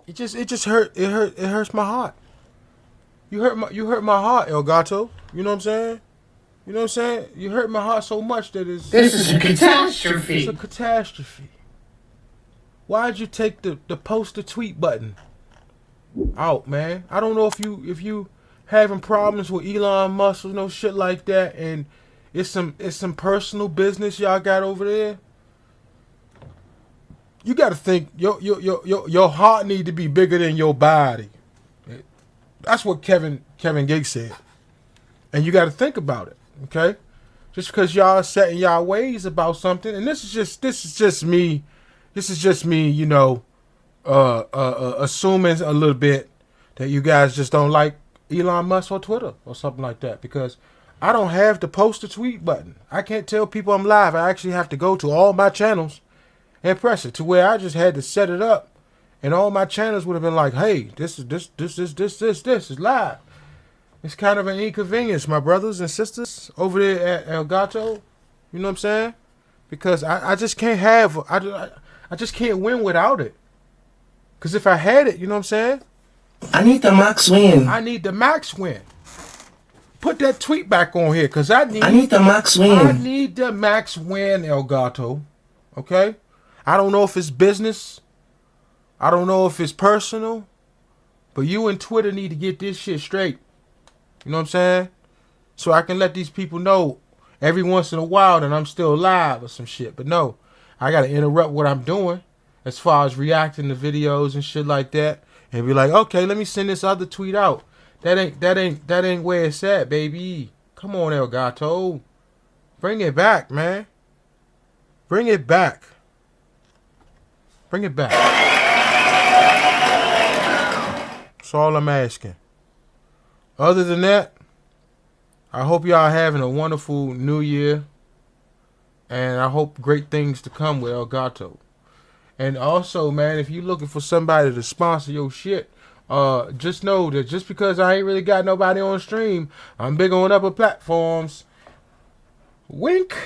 It hurts my heart. You hurt my heart, Elgato. You know what I'm saying? You know what I'm saying? You hurt my heart so much that This is a catastrophe. It's a catastrophe. Why'd you take the post a tweet button out, man? I don't know if you having problems with Elon Musk or no shit like that, and it's some personal business y'all got over there. You got to think your heart need to be bigger than your body. That's what Kevin Gates said, and you got to think about it. Okay, just because y'all are setting y'all ways about something, and this is just me. This is just me, you know, assuming a little bit that you guys just don't like Elon Musk or Twitter or something like that, because I don't have the post a tweet button. I can't tell people I'm live. I actually have to go to all my channels and press it, to where I just had to set it up, and all my channels would have been like, hey, this is live. It's kind of an inconvenience, my brothers and sisters over there at Elgato. You know what I'm saying? Because I just can't have, I just can't win without it. Because if I had it, you know what I'm saying? I need the max win. I need the max win. Put that tweet back on here, because I need the max win. I need the max win, Elgato. Okay? I don't know if it's business. I don't know if it's personal. But you and Twitter need to get this shit straight. You know what I'm saying? So I can let these people know every once in a while that I'm still live or some shit. But no, I got to interrupt what I'm doing as far as reacting to videos and shit like that, and be like, okay, let me send this other tweet out. That ain't where it's at, baby. Come on, Elgato. Bring it back, man. Bring it back. Bring it back. That's all I'm asking. Other than that, I hope y'all having a wonderful new year. And I hope great things to come with Elgato. And also, man, if you're looking for somebody to sponsor your shit, just know that just because I ain't really got nobody on stream, I'm big on other platforms. Wink.